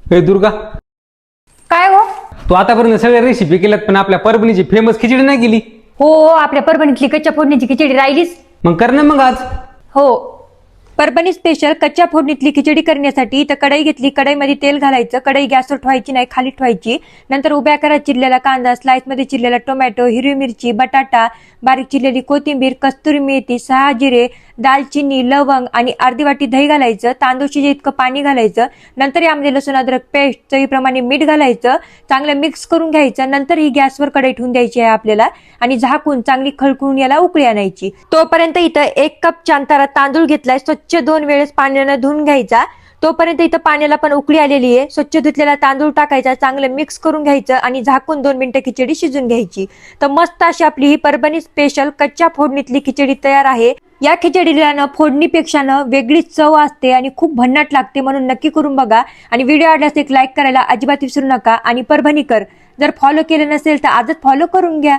हे दुर्गा, काय हो? तू आतापर्यंत सगळ्या रेसिपी केल्यात पण आपल्या परभणीची फेमस खिचडी नाही केली. हो, आपल्या परभणीतली कच्च्या फोडणीची खिचडी राहिलीच. मग कर ना मग आज. हो, परभणी स्पेशल कच्च्या फोडणीतली खिचडी करण्यासाठी इथं कढई घेतली. कढईमध्ये तेल घालायचं. कढई गॅसवर ठेवायची नाही, खाली ठेवायची. नंतर उभ्या आकारात चिरलेला कांदा, स्लाइस मध्ये चिरलेला टोमॅटो, हिरवी मिरची, बटाटा, बारीक चिरलेली कोथिंबीर, कस्तुरी मेथी, 6 जिरे, दालचिनी, लवंग आणि अर्धी वाटी दही घालायचं. तांदूळ शिजे इतकं पाणी घालायचं. नंतर यामध्ये लसूण अद्रक पेस्ट, चवीप्रमाणे मीठ घालायचं. चांगलं मिक्स करून घ्यायचं. नंतर ही गॅसवर कढई ठेवून द्यायची आहे आपल्याला आणि झाकून चांगली खळखळून याला उकळी आणायची. तोपर्यंत इथं 1 कप अंतरात तांदूळ घेतलाय. स्वच्छ 2 वेळेस पाण्यानं धुवून घ्यायचा. तोपर्यंत इथं पाण्याला पण उकळी आलेली आहे. स्वच्छ धुतलेला तांदूळ टाकायचा, चांगलं मिक्स करून घ्यायचं आणि झाकून 2 मिनिटं खिचडी शिजून घ्यायची. तर मस्त अशी आपली ही परभणी स्पेशल कच्च्या फोडणीतली खिचडी तयार आहे. या खिचडीला न फोडणीपेक्षा न वेगळीच चव असते आणि खूप भन्नाट लागते, म्हणून नक्की करून बघा. आणि व्हिडिओ आवडल्यास एक लाईक करायला अजिबात विसरू नका. आणि परभणीकर जर फॉलो केलं नसेल तर आजच फॉलो करून घ्या.